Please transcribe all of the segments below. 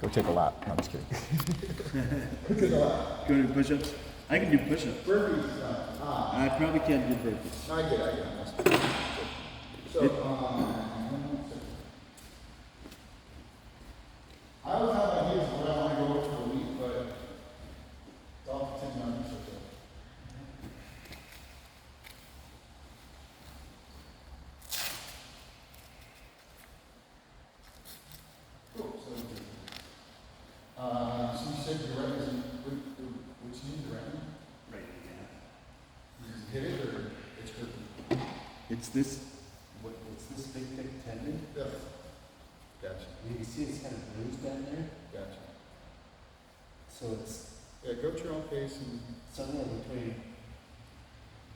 Go take a lap. No, I'm just kidding. Go take a lap. Go do push-ups? I can do push-ups. Burpees. I probably can't do burpees. I get it. So, I always have ideas of where I want to go for the week, but it's all contingent on research. Cool. So you said you're right. Which knee is right? Right, yeah. You hit it or it's gripping? It's this, what's this big thick tendon? Yeah. Gotcha. You can see it's kind of bruised down there. Gotcha. So it's Yeah, go at your own pace and somewhere between.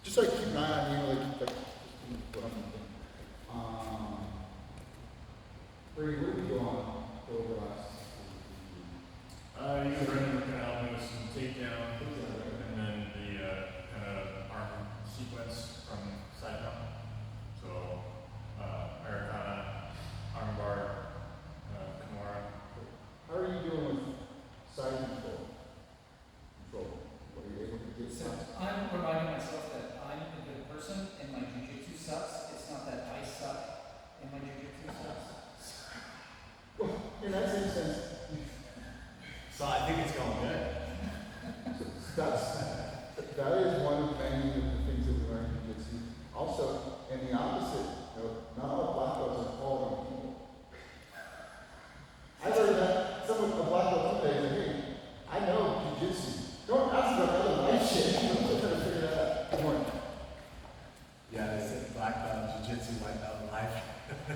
just like keep an eye on you, like what I'm thinking. Brady, where did you go on over the last? You guys are working out with some takedown, and then the kind of arm sequence from side mount. So, Americana, armbar, Kimura. How are you doing with side control? What are you able to get? So I'm reminding myself that I'm a good person and my jujitsu sucks. It's not that I suck and my jujitsu sucks. In that same sense, So I think it's going good. that is one of many of the things that we learn in jiu-jitsu. Also, in the opposite, not all black belts are called on people. I learned that someone, a black belt today, said, hey, I know jiu-jitsu. Don't ask about other life shit. I'm trying to figure that out. Good morning. Yeah, they said black belt, jiu-jitsu, white belt, life.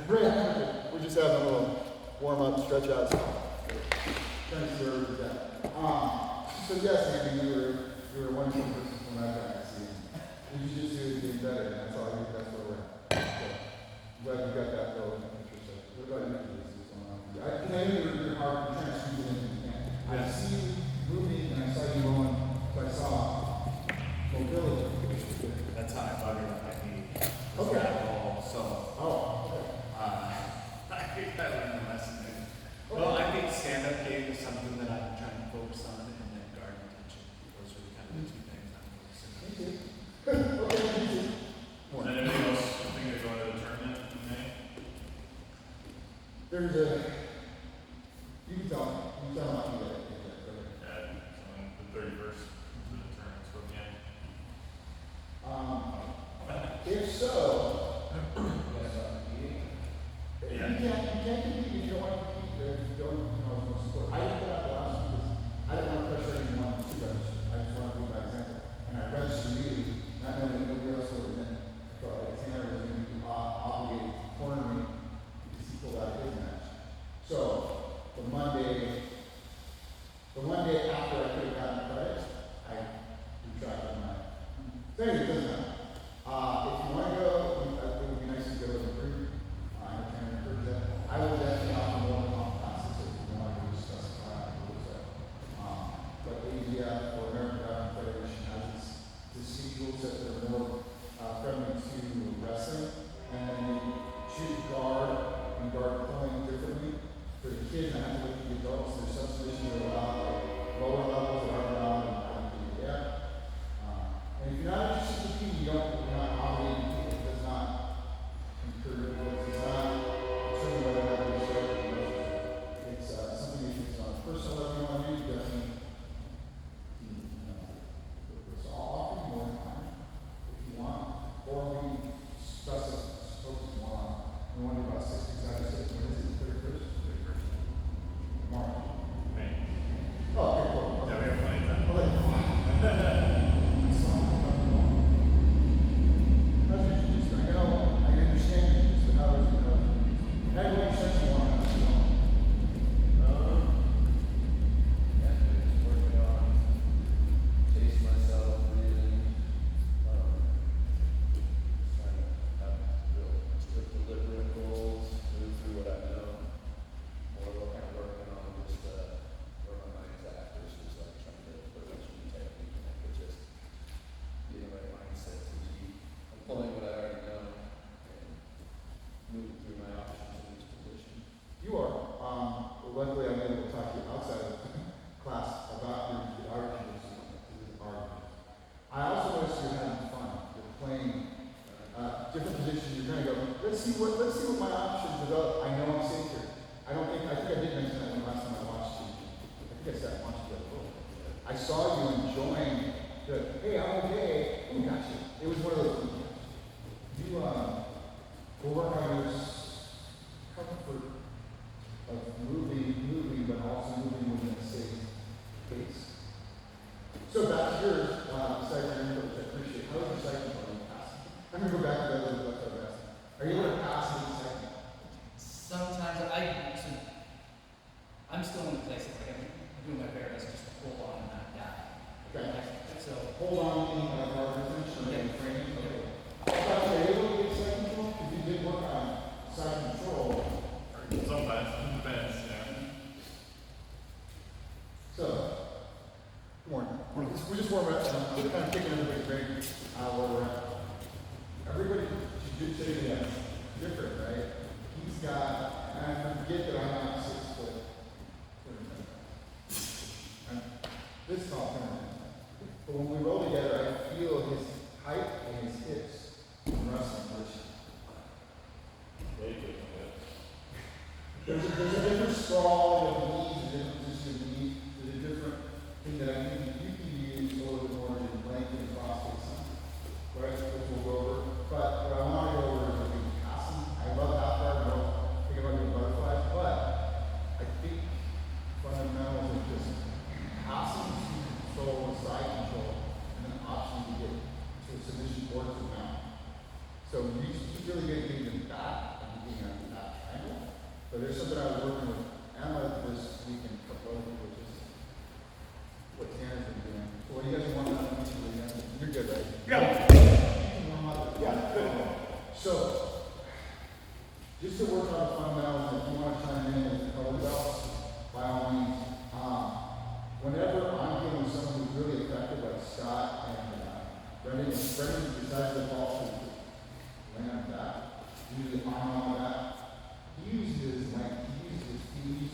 Right. We're just having a little warm-up, stretch out. Trying to see where we're at. So yes, Andy, you were one person from that guy. See, you just do it getting better, and that's all. That's where we're at. So, glad you got that little picture. So, what about you? I know you're hard. You're trying to squeeze it in. You can't. I see you moving, and I saw you going. So I saw mobility. That's how I buggered up my knee. Okay. That ball, so, Okay. I think I learned the lesson there. Well, I think stand-up game is something that I'm trying to focus on, and then guard retention. Those are kind of the two things I'm focusing on. Thank you. Okay. Thank you. And then anything else, you think they're going to the tournament in May? There's a. You can tell me. You can tell me. Go ahead. Yeah, so on the 31st, the tournament's for the end. If so, Yeah. you can't compete if you don't want to compete. If you don't, support. I did that last week because I didn't want to pressure anyone to register. I just want to be by example. And I registered you, not knowing that nobody else would have been. I felt like Tanner was going to be obligated to corner me because he pulled out his match. So, the one day after I could have gotten credit, I retracted my. So anyway, it doesn't matter. If you want to go, it would be nice to go as a group. I can encourage that. I will definitely offer more classes if you want to specify rules there. But ADF or American Driving Federation has this rule set that are more friendly to wrestling, and then they choose guard and guard pulling differently. For the kids, I have to look at the adults. There's substitutions that are allowed, like lower levels that aren't allowed in IPDF. And if you're not interested in competing, you're not obligated to compete. It does not encourage it. It's not determine whether or not you're sure. It's something that is on a personal level you want to do. You definitely, it's all offering more time if you want. Or we focus more on, we want to do about 6 weeks out of 6. When is it? 31st? luckily I'm able to talk to you outside of class about your arguments. I also noticed you're having fun. You're playing different positions. You're going to go, let's see what my options develop. I know I'm safe here. I think I did mention that when last time I watched you. I think I said I watched you the other day. I saw you enjoying the, hey, I'm okay. Oh, got you. It was one of those things. You will work on your comfort of moving, but also moving within a safe pace. So back to yours, cycling, which I appreciate. How is your cycling going to pass? I'm going to go back to that a little bit. Are you able to pass in cycling? Sometimes I'm still in the place of like I'm doing my very best just to hold on and not die. Okay. So Hold on, meaning like our retention Yeah. and training. Okay. Are you able to get side control? Because you did work on side control. Sometimes, it depends, yeah. So, good morning. We're just warming up. We're kind of taking everybody's break where we're at. Everybody should say that different, right? He's got, and I forget that I'm not 6 foot. I'm this tall, but when we roll together, I feel his height and his hips in wrestling versus. There's a different sprawl of knees, a different position of knees, there's a different thing that I think you can use a little bit more in length and crossfit, right? Which we'll go over. But what I want to go over is a big passing. I love that part, I don't think about doing butterflies, but I think fundamentals of just passing, control, side control, and then option to get to a submission towards the mount. So you really get things in the back and being on the back triangle. But there's something I was working with Emma this week in Capone, which is what Tanner's been doing. So what do you guys want to know? You're good, right? Yeah. Yeah, good. So, just to work on the fundamentals, if you want to chime in with color belts, by all means. Whenever I'm dealing with someone who's really affected, like Scott and Brendan decides to fall to land on that, usually arm on that. He uses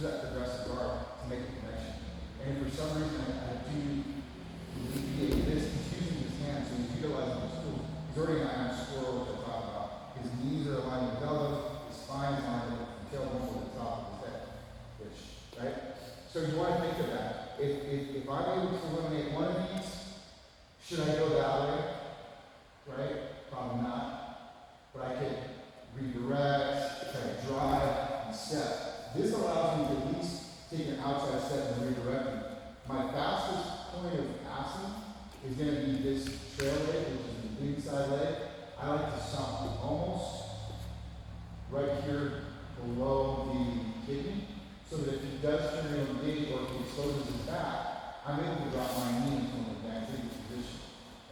that progressive guard to make the connection. And for some reason, I do alleviate this. He's using his hands, so he's utilizing his tools. He's already got a squirrel, which I talked about. His knees are aligned with elbows, his spine is aligned with the tailbone to the top of his head. Right? So you want to think of that. If I'm able to eliminate one of these, should I go that way? Right? Probably not. But I could redirect, try to drive, and step. This allows me to at least take an outside step and redirect me. My fastest point of passing is going to be this trail leg, which is the inside leg. I like to stop almost right here below the kidney, so that if he does turn around the gate or if he exposes his back, I'm able to drop my knee from the advantageous position.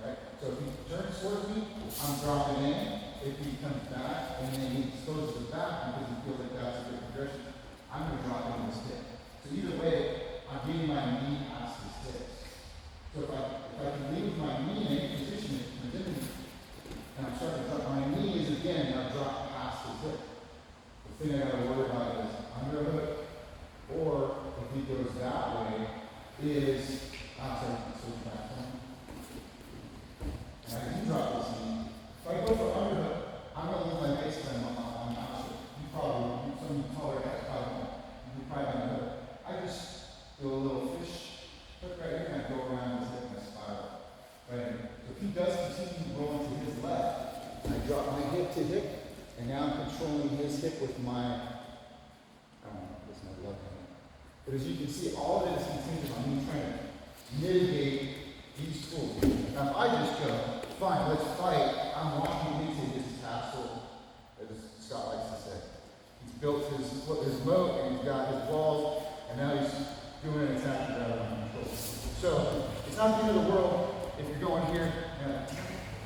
Right? So if he turns towards me, I'm dropping in. If he comes back and then he exposes his back because he feels like that's a good progression, I'm going to drop in his hip. So either way, I'm getting my knee past his hips. So if I can leave my knee in any position within me, and I'm starting to drop my knee is again, I drop past his hip. The thing I got to worry about is underhook, or if he goes that way, is outside switch back home. And I can drop this knee. If I go for underhook, I'm going to lose my base time on outside. You probably, some taller guys probably won't. You probably don't know. I just do a little fish hook right here and I go around his hip and I spiral. Right? So if he does continue rolling to his left, I drop my hip to hip, and now I'm controlling his hip with my, I don't know, this is my left hand. But as you can see, all of it is contingent on me trying to mitigate these tools. Now if I just go, fine, let's fight, I'm walking into his tassel, as Scott likes to say. He's built his moat, and he's got his walls, and now he's doing an attack that I want to control. So, it's not the end of the world if you're going here,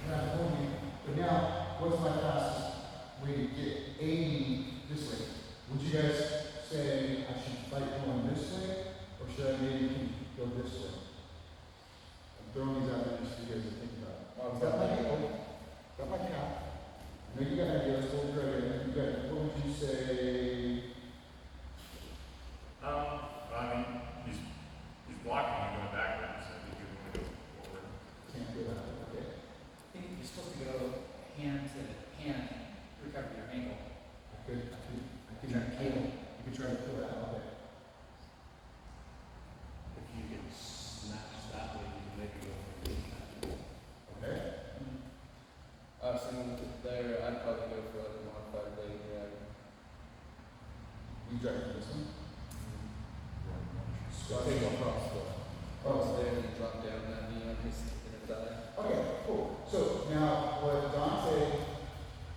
but now, what's my fastest way to get 80 this way? Would you guys say I should fight going this way, or should I maybe go this way? I'm throwing these out there just for you guys to think about. Got my ankle, got my calf. I know you got ideas, hold your idea. What would you say? So I think I'll cross the. Oh, so there you drop down that knee on his in a thigh. Okay, cool. So now what Dante,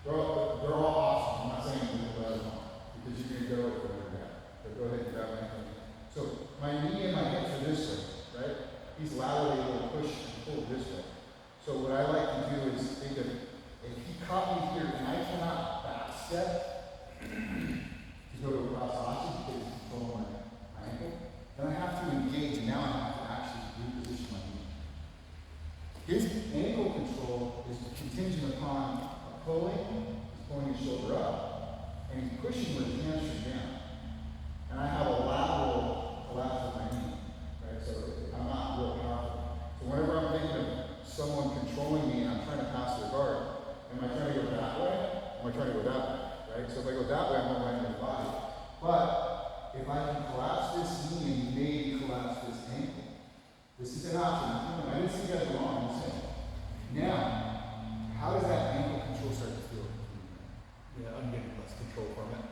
they're all awesome. I'm not saying that they're all because you're gonna go over that. But go ahead and grab my hand. So my knee and my hips are this way, right? He's laterally able to push and pull this way. So what I like to do is think of if he caught me here and I cannot back step to go to a cross option because he's controlling my ankle, then I have to engage and now I have to actually reposition my knee. His ankle control is contingent upon a pulling, he's pulling his shoulder up, and he's pushing with his hamstring down. And I have a lateral collapse of my knee, right? So I'm not real powerful. So whenever I'm thinking of someone controlling me and I'm trying to pass their guard, am I trying to go that way? Am I trying to go that way, right? So if I go that way, I'm not going to the body. But if I can collapse this knee and maybe collapse this ankle, this is an option. I didn't see you guys wrong. I'm saying. Now, how does that ankle control start to feel? Yeah, I'm getting less control from it.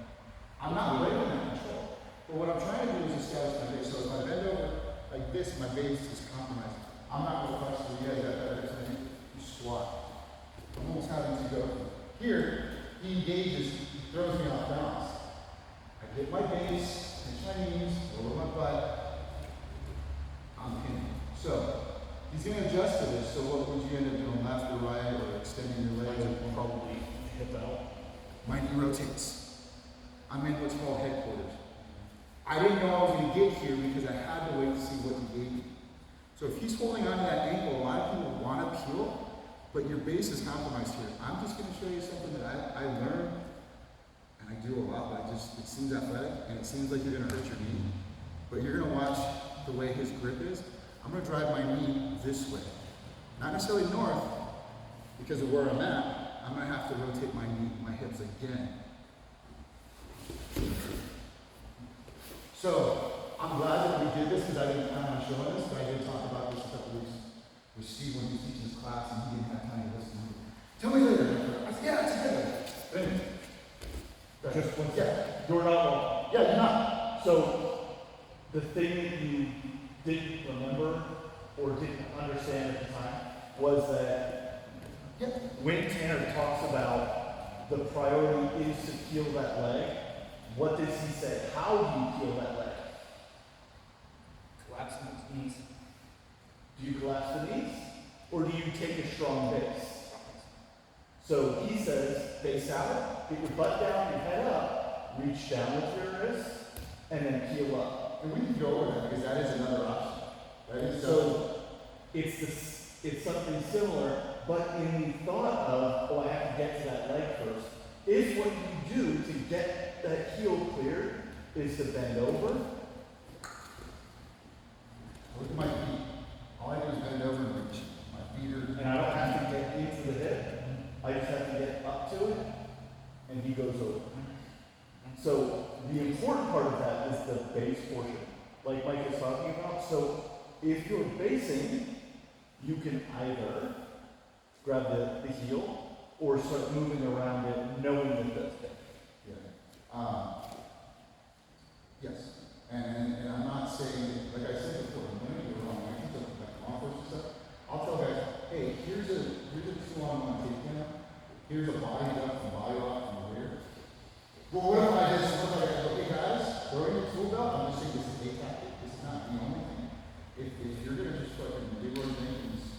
I'm not breaking that control. But what I'm trying to do is establish my base. So if I bend over like this, my base is compromised. I'm not going to flex for you guys that better than you squat. I'm almost having to go. Here, he engages, he throws me off balance. I get my base, pinch my knees, lower my butt. I'm pinning. So, he's going to adjust to this. So what would you end up doing, left or right, or extending your legs? Probably hip out. My knee rotates. I'm in what's called headquarters. I didn't know I was going to get here because I had to wait to see what he gave me. So if he's holding on to that ankle, a lot of people want to peel, but your base is compromised here. I'm just going to show you something that I learned, and I do a lot, but it seems athletic, and it seems like you're going to hurt your knee. But you're going to watch the way his grip is. I'm going to drive my knee this way. Not necessarily north, because of where I'm at. I'm going to have to rotate my knee, my hips again. So, I'm glad that we did this because I didn't plan on showing this, but I did talk about this a couple weeks with Steve when he was teaching his class and he didn't have time to listen to me. Tell me later. I said, yeah, it's a good one. Just one Yeah. second. You're not wrong. Yeah, you're not. So, the thing that you didn't remember or didn't understand at the time was that Yeah. when Tanner talks about the priority is to peel that leg, what does he say? How do you peel that leg? Collapse the knees. Do you collapse the knees? Or do you take a strong base? So he says, base out, get your butt down, your head up, reach down with your wrist, and then peel up. And we can go over that because that is another option. That is So it's something similar, but in the thought of, oh, I have to get to that leg first, is what you do to get that heel cleared is to bend over. Look at my feet. All I do is bend over and reach. My feet are. And I don't have to get into the hip. I just have to get up to it, and he goes over. So the important part of that is the base portion, like Mike was talking about. So if you're basing, you can either grab the heel or start moving around it, knowing that that's there. Yeah. Yes. And I'm not saying, like I said before, I'm going to do it wrong. I can talk about offers and stuff. I'll tell guys, hey, here's a tool I'm going to take in. Here's a body duck and body lock from the rear. Well, what if I just look like, okay guys, throw in your tool belt. I'm just saying this is a tactic. This is not the only thing. If you're going to just fucking do what things,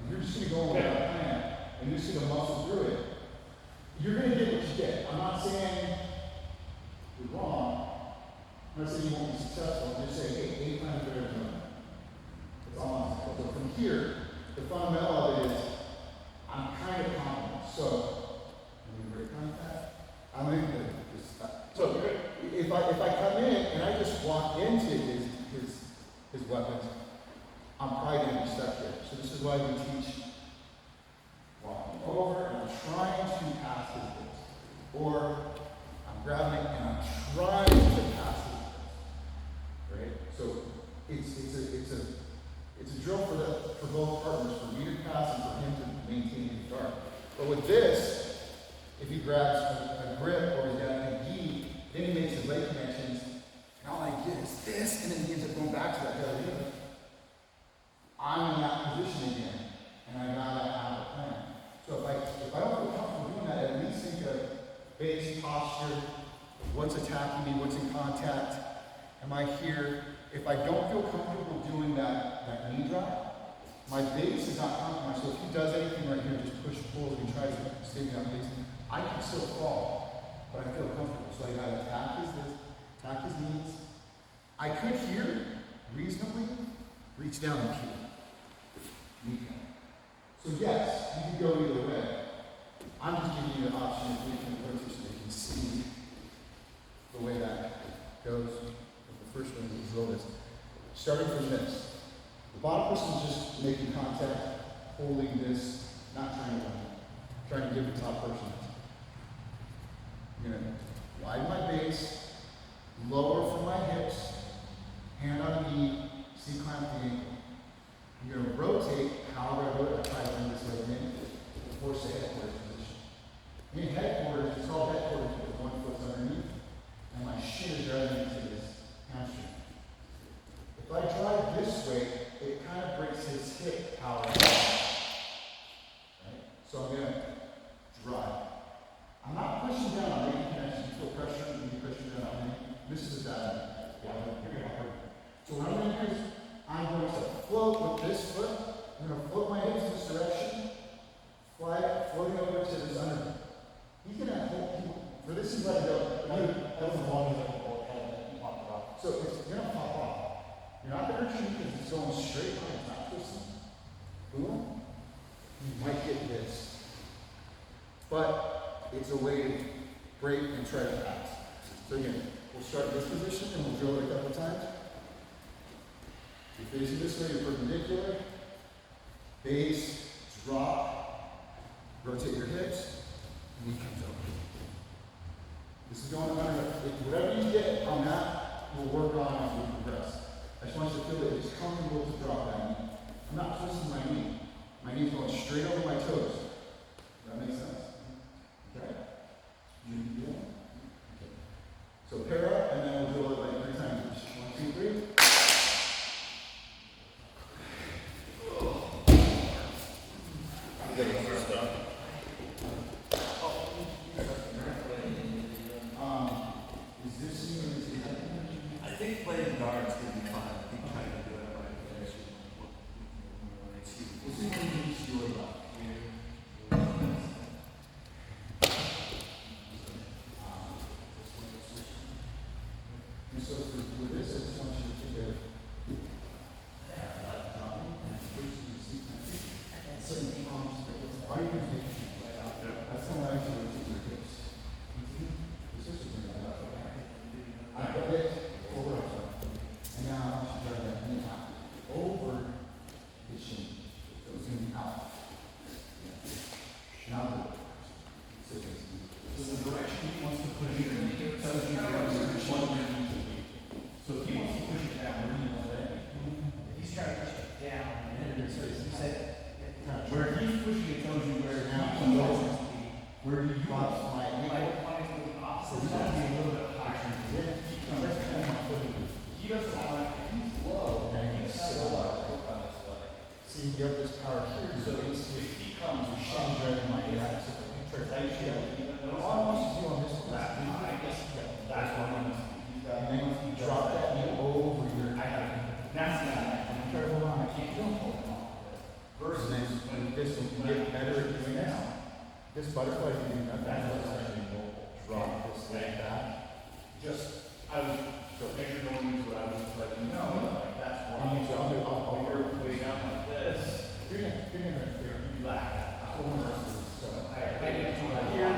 you're just going to go on without a plan and you're just going to muscle through it, you're going to get what you get. I'm not saying you're wrong. I'm not saying you won't be successful. I'm just saying, hey, 8 times better than 1. That's all I'm saying. So from here, the fundamental of it is, I'm kind of confident. So, let me break on that. I'm in the, so if I come in and I just walk into his weapons, I'm probably going to be stuck here. So this is why we teach walking over and I'm trying to pass his base. Or I'm grabbing it and I'm trying to pass his base. Right? So it's a drill for both partners, for me to pass and for him to maintain his guard. But with this, if he grabs a grip or he's got my here, if I don't feel comfortable doing that knee drop, my base is not compromised. So if he does anything right here, just push, pulls, and tries to stay me on base, I can still fall, but I feel comfortable. So I gotta tap his knees. I could here, reasonably, reach down and peel. Knee drop. So yes, you can go either way. I'm just giving you the option if we can approach it so you can see the way that goes. The first one is lotus. Starting from this. The bottom person is just making contact, holding this, not trying to run it. Trying to give the top person. I'm going to widen my base, lower from my hips, hand on the knee, C-clamp the ankle. I'm going to rotate, however I rotate, I try to bring this leg in, force the headquarters position. In headquarters, it's called headquarters because one foot's underneath, and my shin is driving into this hamstring. If I drive this way, it kind of breaks his hip power. Right? So I'm going to drive. I'm not pushing down on any connection. You feel pressure, and you push down on me. This is that. Yeah, you're going to hurt. So what I'm going to do is, I'm going to float with this foot. I'm going to float my hips in this direction. Floating over to this under. He's going to hold, for this is let it go. That's as long as I can hold it and pop it off. So it's going to pop off. You're not going to hurt you because it's going straight line. It's not twisting. Boom. You might get this. But it's a way to break and try to pass. So again, we'll start in this position and we'll drill it a couple times. You're facing this way, you're perpendicular. Base, drop, rotate your hips, knee comes over. This is going under. Whatever you get on that, we'll work on as we progress. I just want you to feel that it's comfortable to drop that knee. I'm not twisting my knee. My knee's going straight over my toes. Does that make sense? Okay? You can do it? Okay. So pair up, and then we'll do it like 3 times each. 1, 2, 3. Is this even I think playing guards can be fun. I think trying to do it right there. we'll see when you reach your left. And so with this, I just want you to think of dropping and pushing your seat. Certain arms, why are you going to take your feet out? That's not what I do with your hips. It's just to bring that up. I put it over, and now I want you to drive that knee out over the shin. So it's going to be out. Now the so So the direction he wants to push it in, tells you where so if he wants to push it down, where do you want that? If he's trying to push it down, and then so he said, Where he's pushing it tells you where now he wants to be. Where do you drops want my like, ankle. wanting to go the So opposite he's got to be side. a little bit higher. Then he comes down my foot. He doesn't want, he's low, and he's so low. See, you have this power here. So if he comes, I'm he's driving my ass. All I want you to do on this one. That's what I'm. And then if you drop that knee over your. That's not. I'm trying to hold on. I can't do it. Versus And then when this one can get better at doing this. This butterfly can do nothing. That's what's actually mobile. Drop this leg back. Just, I was, so picture going into what I was just letting you know, like that's why. And you say, I'll When you're way down like this, You're gonna you lack that power. So, I didn't do that. Here,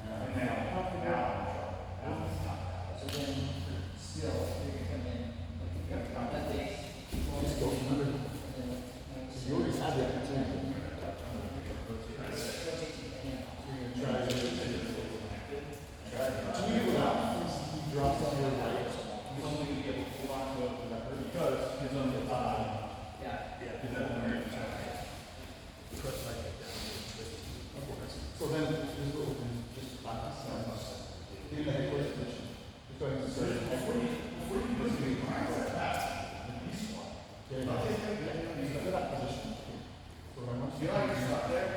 and now, so then, Still, you're gonna come in, like, drop that base. just go from under. So you already have the opportunity. You're gonna try to. Do you allow he drops on your right? he's only gonna be able to hold on to it because he's on the top. Yeah. Is that the very So then, this is what we'll do, just back to side. Give me the headquarters position. Just go ahead and start. Get to that position. So I want you You like your stuff there?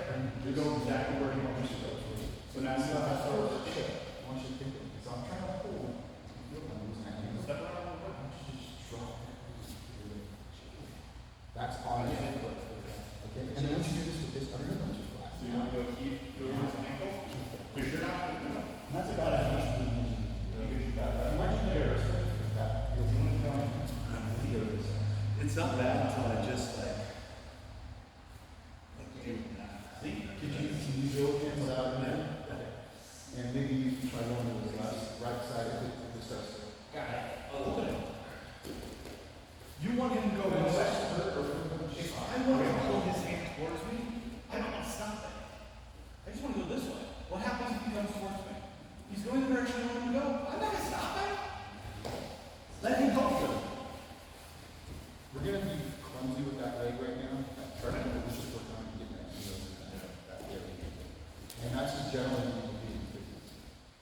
You go exactly where you want to go. So now, I want you to think of it, because I'm trying to hold. I'm losing that. step around. It's not bad until I just like do that. Can you build things out in there? And maybe you can try one of the right side of the starts to. Got it. You want him to go west? If I want him to pull his hand towards me, I don't want to stop it. I just want to go this way. What happens if he comes towards me? He's going the direction I want him to go. I'm not going to stop him. Let him go through. We're gonna be clumsy with that leg right now. Turn it. Let's just work on getting that area. And that's just generally what we do.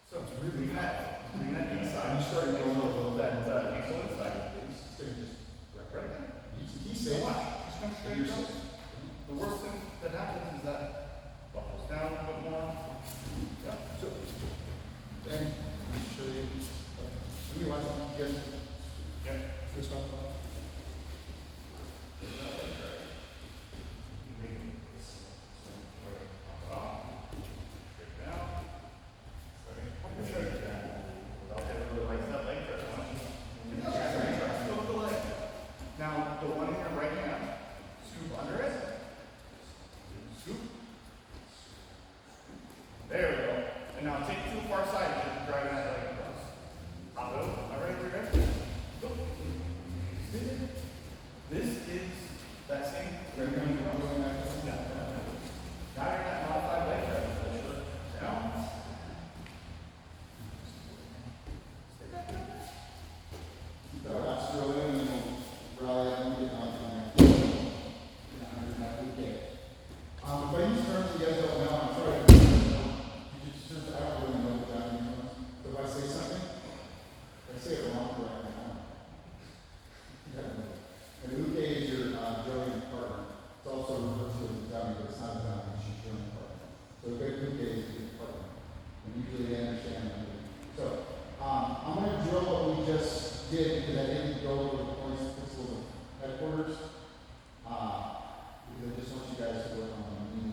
So it's really that. Bring that You inside. start going a little bit. That excellent side. Right Right there. He's safe. Watch. Just come straight You're across. safe. The worst thing that happens is that buckles down a bit more. Yeah. So, and I'm sure you want to get this stuff. Now, the one in your right hand, scoop under it. Scoop. There we go. And now take it to the far side and just driving that leg across. Pop it over. All right, we're good. Go. This is that same. Right now, you're doing that. Now you're in that modified leg drive. Down. So that's really, and then we'll rally up and get on to the next one. Okay. If I use terms you guys don't know, I'm sorry. You just, I don't really know what that means. So if I say something, if I say it wrong, correct me. And Uke is your drilling partner. It's also referred to as a dummy, but it's not a dummy, it's your drilling partner. So Uke is your partner. And usually they understand that. So, I'm going to drill what we just did because I didn't go over the points principles of headquarters. Because I just want you guys to work on me.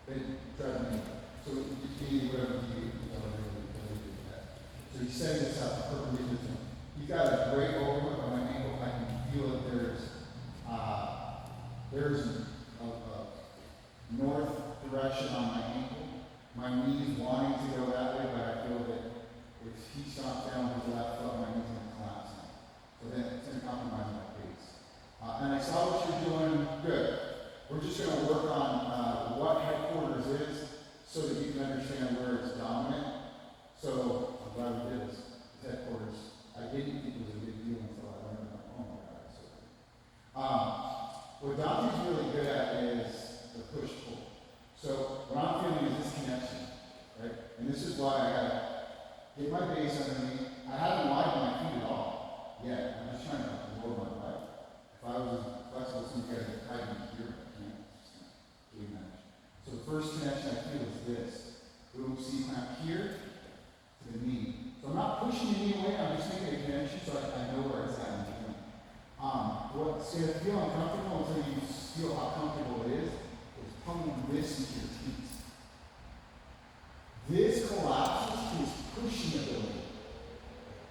Then try to me. So you can whatever you do that. So he's setting this up perpendicular to him. He's got a great overlook on my ankle. I can feel that there's a north direction on my ankle. My knee's wanting to go that way, but I feel that if he shot down his left foot, my knee's going to collapse now. So then it's going to compromise my pace. And I saw what you're doing. Good. We're just going to work on what headquarters is so that you can understand where it's dominant. So I'm glad we did this. Headquarters. I didn't think it was a big deal until I learned about it. Oh my God. What Dante's really good at is the push-pull. So what I'm feeling is this connection, right? And this is why I gotta get my base underneath. I haven't widened my feet at all yet. I'm just trying to lower my butt. If I was as flexible as you guys would tighten me here, but I can't. It's just not doing that. So the first connection I feel is this. Boom, C clamp here to the knee. So I'm not pushing the knee away, I'm just making a connection so I know where it's at in the joint. What's gonna feel uncomfortable until you feel how comfortable it is pulling this into your teeth. This collapses his pushing ability.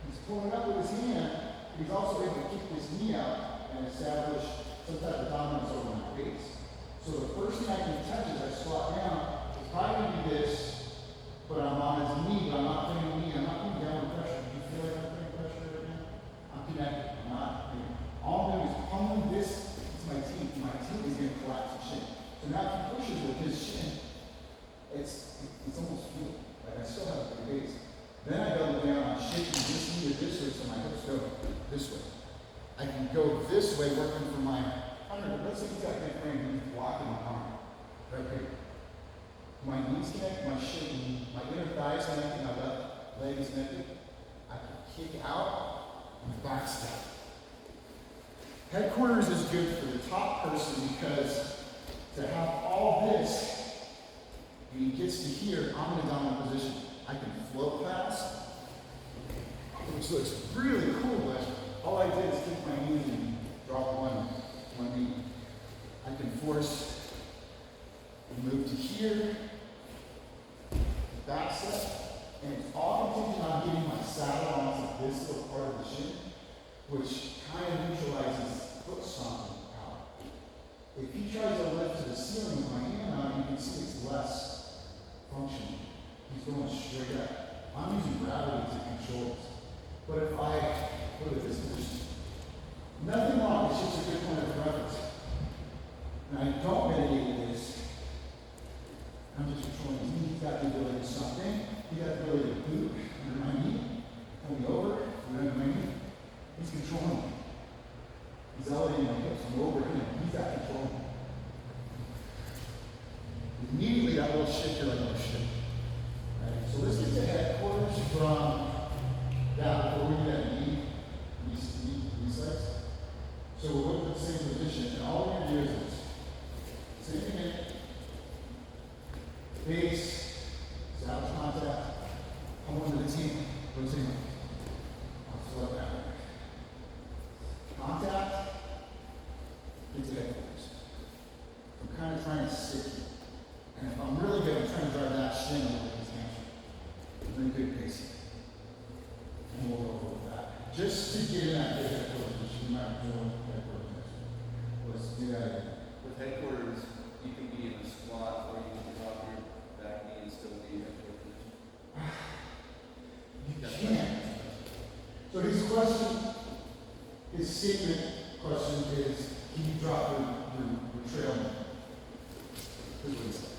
He's pulling up with his hand, but he's also able to kick his knee out and establish some type of dominance over my base. So the first thing I can touch as I squat down is probably going to be this, but I'm on his knee, but I'm not putting the knee, I'm not putting downward pressure. Do you feel like I'm putting pressure right now? I'm connected. I'm not. All I'm doing is pulling this to my teeth. My teeth is going to collapse and shake. So now if he pushes with his shin, it's almost feel like I still have a good base. Then I double down on shaking this knee to this way so my hips go this way. I can go this way working for my let's say he's got that frame and he's blocking my arm. Right here. My knees connect, my shin, my inner thigh is connected, my left leg is connected. I can kick out and back step. Headquarters is good for the top person because to have all this, when he gets to here, I'm in a dominant position. I can float past, which looks really cool, but all I did is kick my knees and drop one knee. I can force and move to here, back step, and it's all contingent on getting my saddle onto this little part of the shin. which kind of neutralizes foot stomping power. If he tries to lift to the ceiling with my hand on, you can see it's less functional. He's going straight up. I'm using gravity to control it. But if I put it this position, nothing wrong, it's just a good point of reference. And I don't mitigate this. I'm just controlling his knee. He's got the ability to something. He's got the ability to boot under my knee, pull me over, and under my knee. He's controlling me. He's elevating my hips. I'm over him. He's got control. Immediately that little shift, you're like, oh shit. Right? So let's get to headquarters from that before we do that knee slice. So we'll go to the same position, and all we're going to do is this. Same thing. Base, establish contact, come onto the team, rotate. I'll slow down. Contact, get to headquarters. I'm kind of trying to stick here. And if I'm really good, I'm trying to drive that shin over his hamstring. Really good pace. And we'll go over that. Just to get in that good headquarters, which we might do headquarters next week. Let's do that again. With headquarters, you can be in a squat or you can drop your back knee and still be headquarters. You can't. So his question, his statement question is, can you drop your trail? Here's what he said.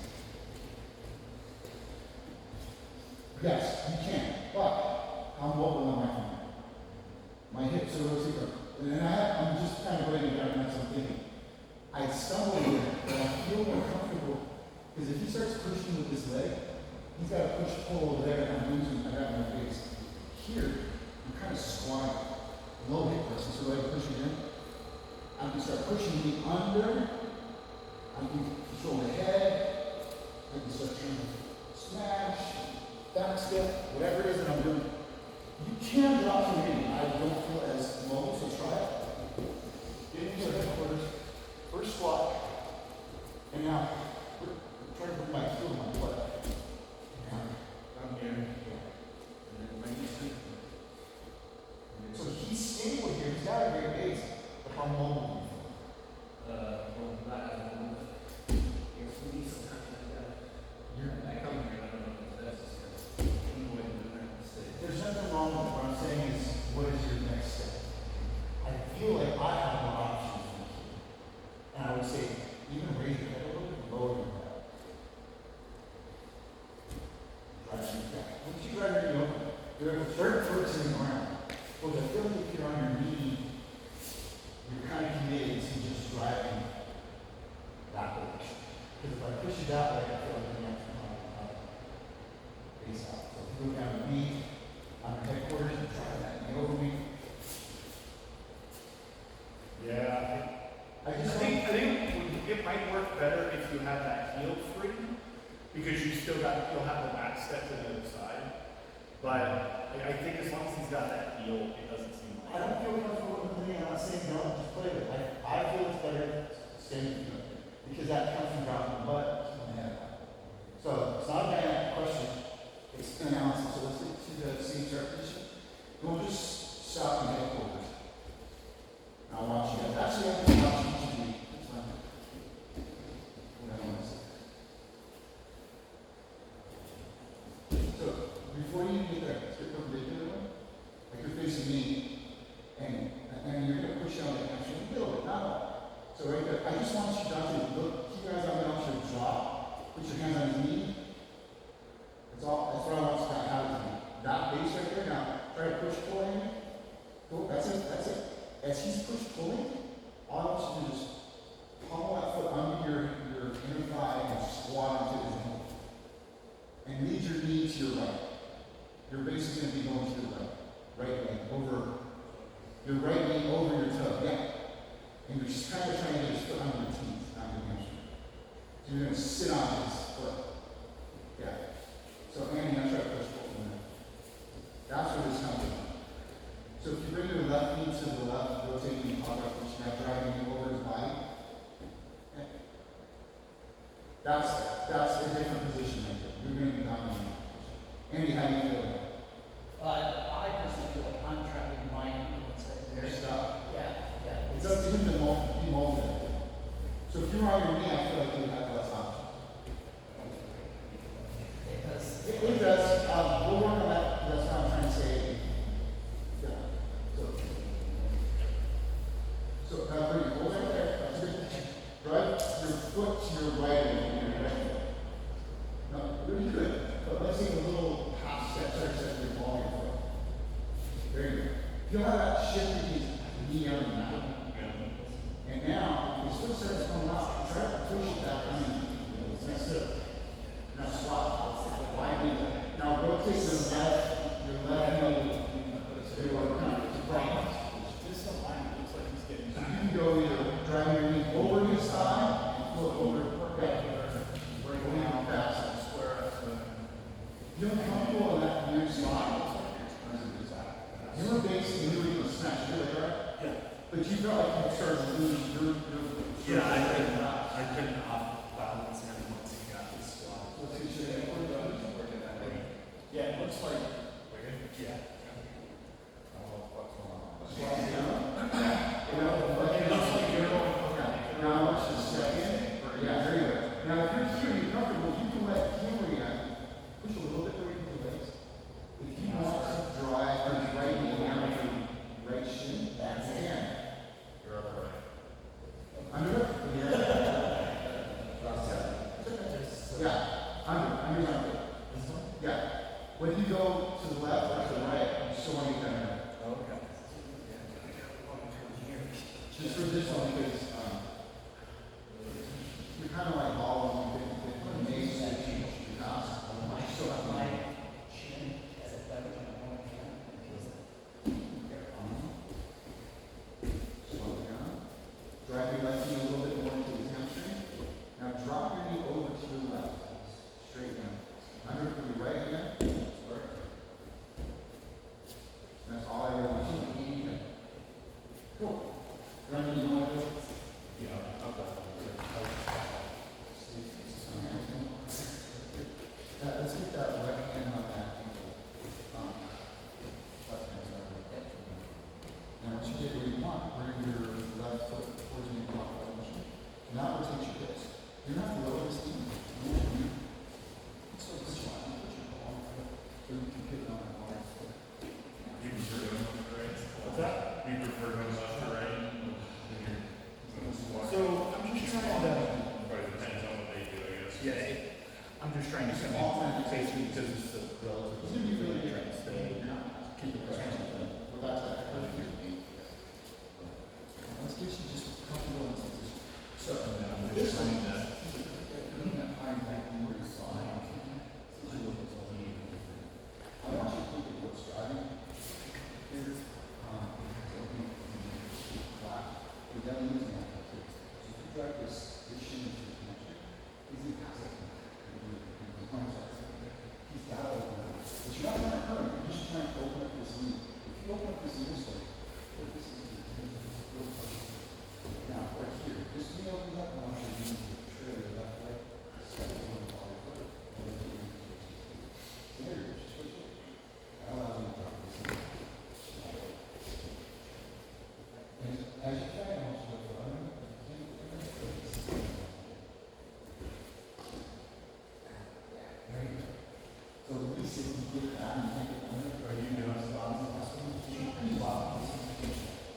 Yes, you can, but I'm mobile on my phone. My hips are rotating. And then I'm just kind of laying it down and I'm thinking. I stumble with it, but I feel more comfortable because if he starts pushing with his leg, he's got to push pull over there and I'm losing my face. Here, I'm kind of squatting. Low hip press, so I push again. I can start pushing me under. I can control the head. I can start trying to smash, back step, whatever it is that I'm doing. You can drop your knee. I don't feel as mobile, so try it. Get into your headquarters. First squat. And now, try to put my heel on my butt. I'm here. And then my knees too. So he's stable here. He's got a great base. But how mobile? Well, not as a little bit. It's for me sometimes like that. I come here and I don't know what that's just I'm going to do that mistake. There's nothing wrong with it. What I'm saying is, what is your next step? I feel like I have more options from here. And I would say, even raise your head a little bit, lower your head. Drive your knee back. Once you drive your knee open, you're third foot's in the ground. Well, I feel like if you're on your knee, you're kind of committed to just driving that direction. Because if I push you that way, I feel like I'm not face out. So if you go down the knee, on your headquarters, and drive that knee over me. Yeah, I I just think it might work better if you have that heel free, because you'll have the back step to the other side. But I think as long as he's got that heel, it doesn't seem I don't feel comfortable with the knee. I'm not saying don't just play with it. I feel it's better staying with it because that comes from dropping the butt and the head. So it's not a bad question. It's analysis. So let's get to the same start position. We'll just stop and headquarters. I'll watch you guys. Actually, I can watch each of you. That's fine. What I want to say. So before you get there, let's get perpendicular. Like you're facing me, and you're going to push out the hamstring a little bit, not all. So right there, I just want you, Josh, to look, keep your eyes on me, I want you to drop You know how that shifted his knee out and out? Yeah. And now, if it still starts coming out, try to push it back on. That's it. Now squat. Why do that? Now rotate your left knee. You are kind of right. This alignment looks like he's getting. So you can go either drive your knee over his thigh, and flip over, back, bring it down, fast. Square up. You're comfortable in that new spot. You were basically doing a snatch, really, right? Yeah. But you felt like you started to lose your. I couldn't balance him once he got his squat. Yeah, it looks like. Yeah. It looks like you're going. Now, what's the second? Yeah, there you go. Now, if you're here, you're comfortable, you can let Henry push a little bit where you can legs. If you want to drive his right knee down your right shin, that's again. You're up right. Under it? Yeah, under. Yeah. When you go to the left or to the right, I'm showing you kind of. Okay. Just for this one, because you're kind of like all of them, they amazing that you still have My money. chin as a beverage on my own hand, it feels like. Slow down. Drive your left knee a little bit more to the hamstring. Now drop your knee over to the left. Straight down. Under to the right again. That's all I really want you to do. Cool. Run your knee over. Let's get that right hand on that ankle. Left hand side. Now, once you get where you want, bring your left foot towards the block position. Now rotate your hips. You're not the lowest knee. So this one, put your ball foot so you can kick on the ball foot. You prefer going left or right? What's that? You prefer going left or right? So I'm just trying to. But it depends on what they do, I guess. Yeah, I'm just trying to It's come an alternate in facing because it's the relative. It's gonna be really good. Trying to stay. Keep it right. Without that, let's get you just comfortable in this position. So, this one, I'm back in where you saw it. I want you to look at what's driving. Here's, the devil is in that. So if you drive this shin into the connection, he's in passive. He's got to open up. But you're not trying to hurt him, you're just trying to open up this knee. If you open up this knee this way, what this is, now, right here, this knee opens up, and I want you to use the trail your left leg. Step on the ball foot. So there you go, just switch it. That allows you to drop this knee. And as you try, I want you to go under. There you go. So at least if you get that and take it under, are you doing the bottom of the hospital?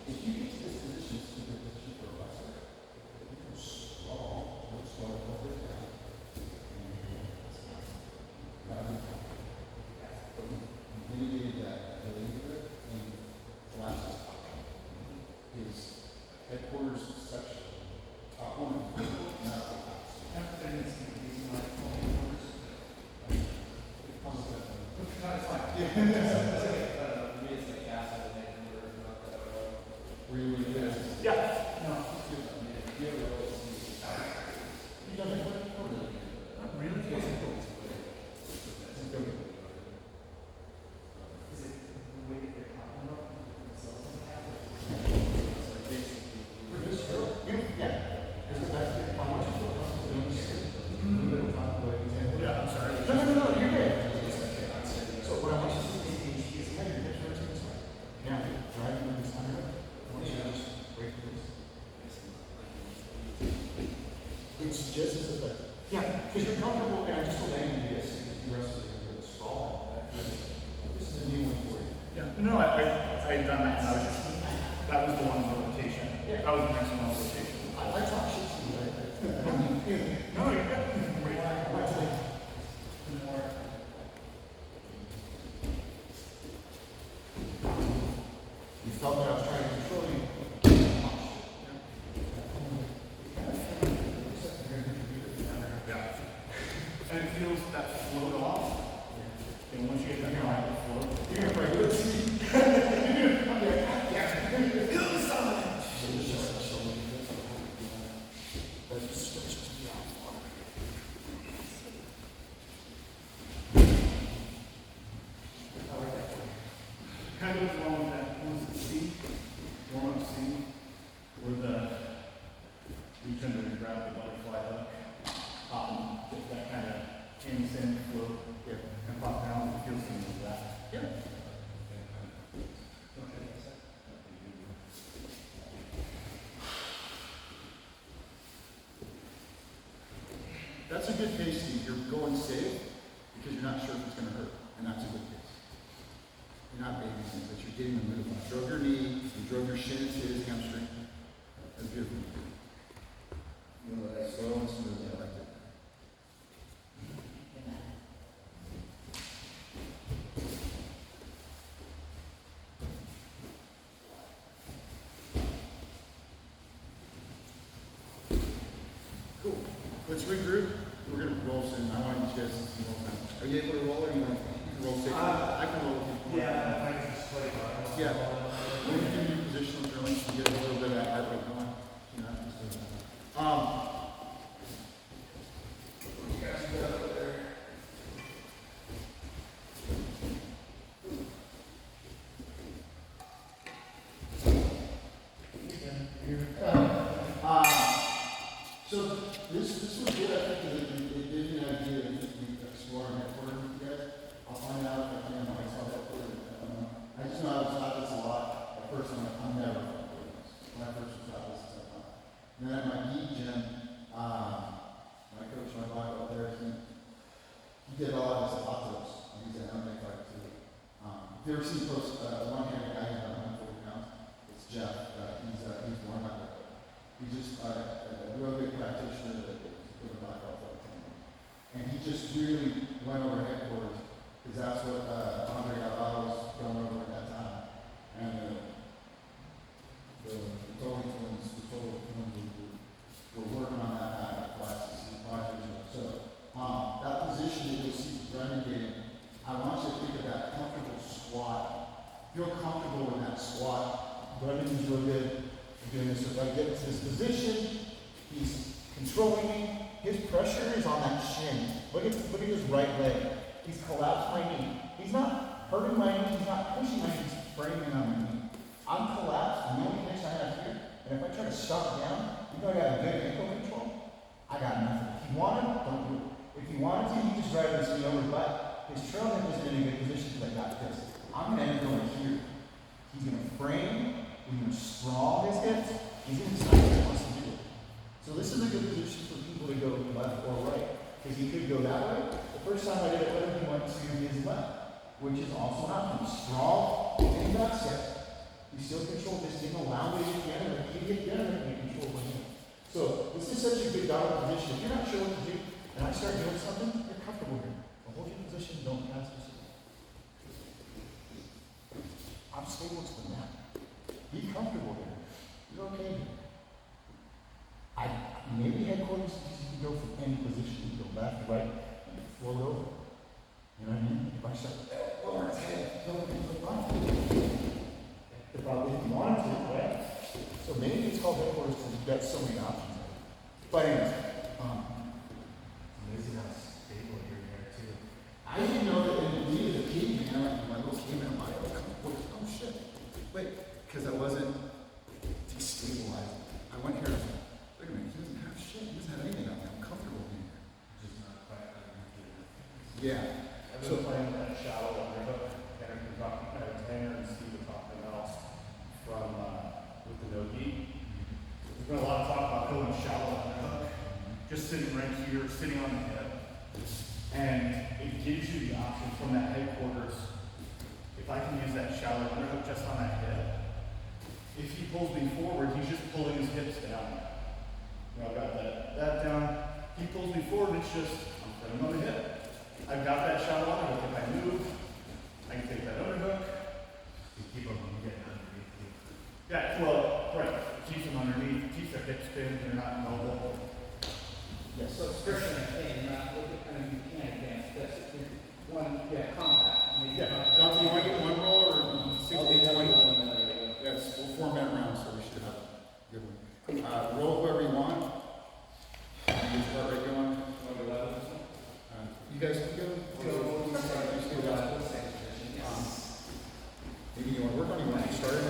If you get to this position, it's a good position for a wrestler. You can slow over it down. But you mitigated that ability to it and collapses. His headquarters section, top one, not the top. Really good. Yeah. Yeah, I'm sorry. No, you're good. So what I want you to do is have your hips rotate this way. Now, drive your knees under. I want you to just break this. It's just as effective. Yeah, because you're comfortable, and I just told Andy this, because the rest of it is sprawl. This is a new one for you. Yeah, no, I had done that, and I was just, that was the one for rotation. Yeah. That was the next one on rotation. I talk shit to you, right? No, you're good. felt that I was trying to control you. Yeah. And it feels that float off. And once you get that high float, You're gonna break it. kind of along with that, was it C? Warm-up C, where you tend to grab the butterfly hook, pop and get that kind of handstand float, and pop down, and feel something like that. Yeah. That's a good pace, Steve. You're going safe because you're not sure if it's going to hurt, and that's a good pace. You're not babysitting, but you're getting the move. You drove your knee, you drove your shin into his hamstring. That's beautiful. You know, that's slow and smooth. I like it. Cool. Let's regroup. We're going to roll soon. I want you guys to see roll now. Are you able to roll or you want to roll safe? I can roll with you. Yeah, I just play Yeah. We can do positional drilling to get a little bit of that heart rate going. You know, just do that. You guys get up there. So this was good. I think that it gave me an idea of exploring headquarters with you guys. I'll find out if I can. I saw headquarters. I just know I was taught this a lot. At first, I'm never headquarters. When I first was taught this, it's like, and then at my E gym, my coach, my body up there, he did a lot of his autos. He's an MMA fighter too. If you ever seen post one-handed guy who's about 140 pounds, it's Jeff. He's one like that. He's just a real big practitioner that put a black belt all the time. And he just really went over headquarters because that's what Andre Alvaro was going over at that time. And the Total Twins were working on that class. So that position that you'll see Brendan getting, I want you to think of that comfortable squat. Feel comfortable in that squat. Brendan is real good at doing this. So if I get to this position, he's controlling me. His pressure is on that shin. Look at his right leg. He's collapsed my knee. He's not hurting my knee. He's not pushing my knee. He's framing on my knee. I'm collapsed. The only connection I have here. And if I try to shut it down, you know I got a good ankle control. I got nothing. If you want it, don't do it. If you wanted to, you just drive this knee over his butt. His trail hip isn't in a good position because I got this. I'm going to end over here. He's going to frame. He's going to sprawl his hips. He's going to decide what he wants to do. So this is a good position for people to go left or right. Because he could go that way. The first time I did it with him, he went to his left, which is also an option. Sprawl and back step. You still control this. You didn't allow me to get together. If you get together, you control my hand. So this is such a good dominant position. If you're not sure what to do, and I start doing something, you're comfortable here. Hold your position, don't pass this. I'm stable to the mat. Be comfortable here. You're okay here. Maybe headquarters, you can go from any position. You can go left, right, and float over. You know what I mean? If I start, lower his head, don't be so fun. If you wanted to, right? So maybe it's called headquarters because you've got so many options. But anyways, Amazing how stable you're there too. I didn't know that in me as a kid, man, like my little came in, I'm like, oh shit. Wait, because I wasn't destabilized. I went here and I was like, wait a minute, he doesn't have shit. He doesn't have anything on me. I'm comfortable being here. Just not quite underneath. Yeah. I've been playing with that shallow underhook. Tanner was talking, Tanner and Steve were talking about from with the no-gi. There's been a lot of talk about going shallow underhook. Just sitting right here, sitting on the hip. And it gives you the option from that headquarters. If I can use that shallow underhook just on that hip, if he pulls me forward, he's just pulling his hips down. You know, I've got that down. He pulls me forward, it's just, I'm putting on the hip. I've got that shallow underhook. If I move, I can take that underhook. You keep them from getting underneath you. Yeah, well, right, keeps them underneath, keeps their hips pinned, they're not mobile. Yes. So it's friction and pain, not looking, I mean, you can't advance, that's it. One, yeah, compact. Maybe Yeah, compact. Dante, you want to get one roll or I'll 60, do that 20? one, and then I go. Yes, we'll format around, so we should have a good one. Roll whoever you want. You start right going. You guys can go. Maybe you want to work on it, you want to start it?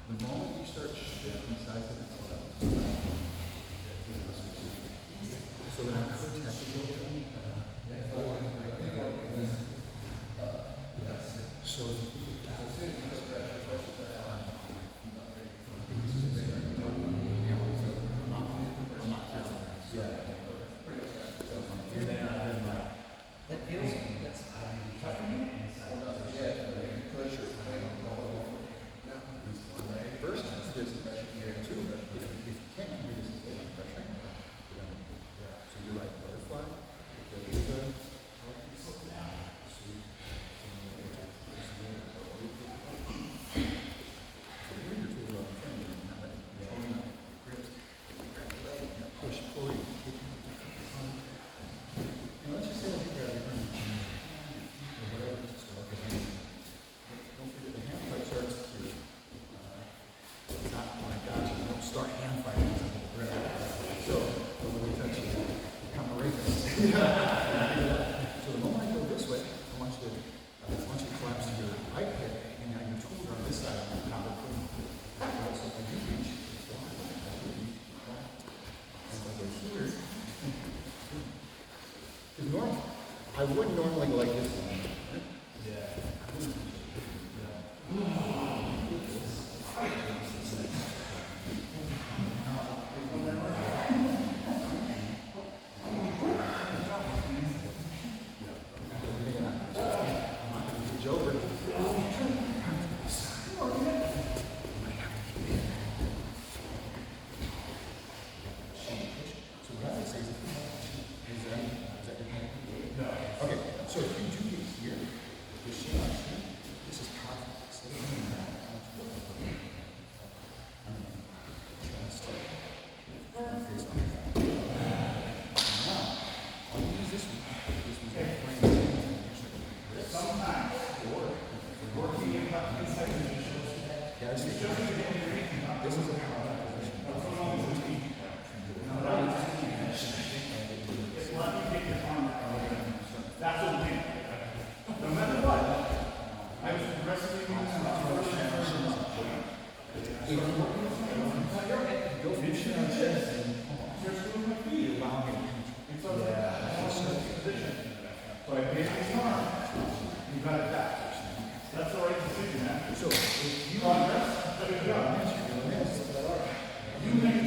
The moment you start shifting sides of the club, so that I'm protected. So That feels, that's tough for you? first, there's the pressure here too. If you can't, you just stay on pressure. So you're like butterfly. Push forward. And let's just say that you grab your hand. Or whatever, just go like a hand. Don't forget the hand fight starts here. It's not, oh my gosh, you don't start hand fighting. So, when we touch you, come right this. So the moment I go this way, I want you to collapse your right hip, and now your tools are on this side of the powder. So if you reach, it's gone. And if I go here, because normally, I wouldn't normally go like this. Over. Okay, so if you do get here, this is powerful. Stay in that. Now, I'll use this one. This one's going to frame. Sometimes, working in inside Yeah, this is a powerful position. let me take your arm out. That's what we do. No matter what, I was progressively moving up. Go finish it on chest. Just move my feet. Allow me. And so that's the position. So I base this arm. You got it back. That's the right decision, man. So if you Progress, good job. You make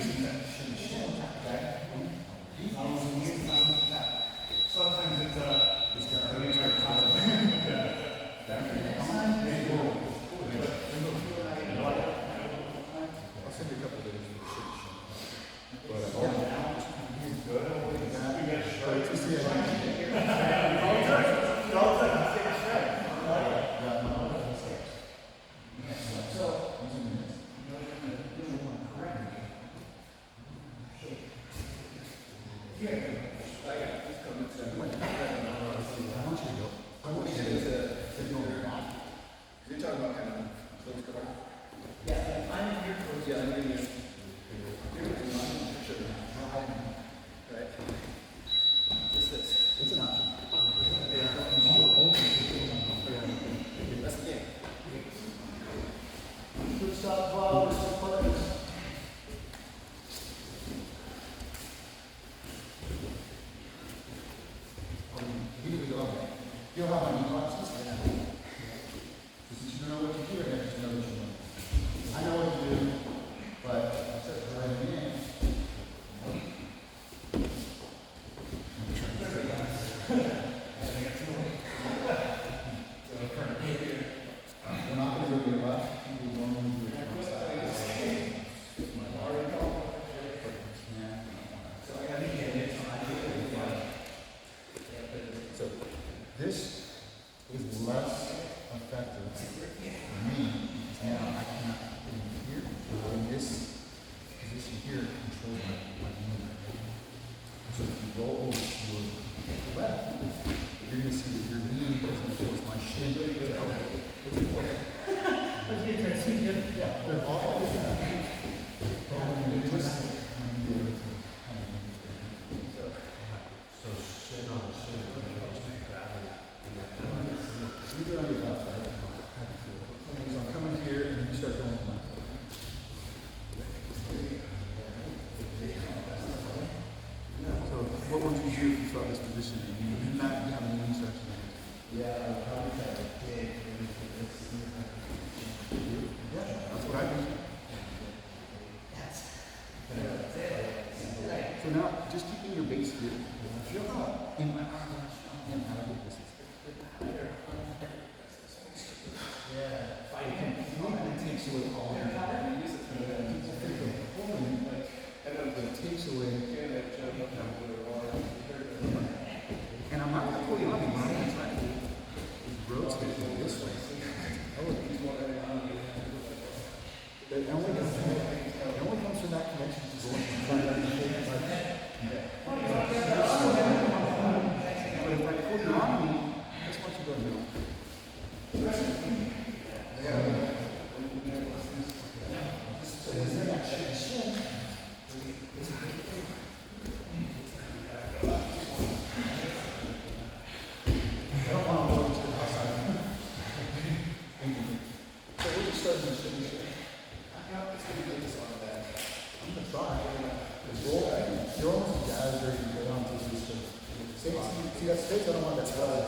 know boxes? Just that you know what you hear, and just know what you know. I know what to do, but I said, right in. We're not gonna go get a rush. We're going to do it on side. So this is less effective for me because now I cannot get in here. In this position here, control my movement. So if you roll over to your left, you're going to see that your knee is going to force my shin to go down. Yeah, they're all So shit on shit. You do it on your left side. So I'm coming here and you start going left. So what would you do if you felt this position? You do not have any instructions. Yeah, I would probably try to dig. Yeah, that's what I do. So now, just keeping your base here. Feel how in my arms and out of this. It takes away all the it takes away. And I'm not going to pull you up. I'm going to try to rotate it this way. It only comes from that connection to going from front to but if I pull you on me, that's what you're going to do. So when you're not shin, I don't want to go to the outside. So we're just starting to shin. I'm going to try. You're almost as ready to go on to this. See that space? I don't want that swell.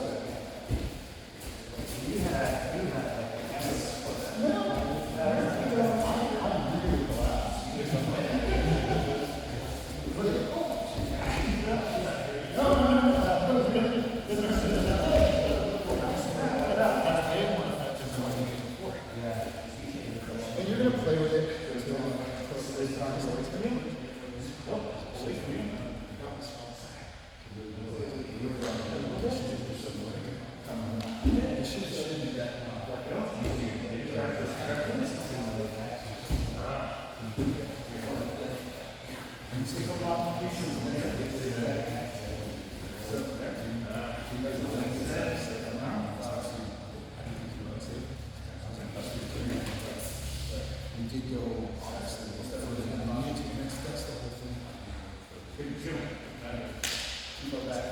And you're going to play with it until it's time. You did go obviously further than you need to. That's the whole thing. Keep it back.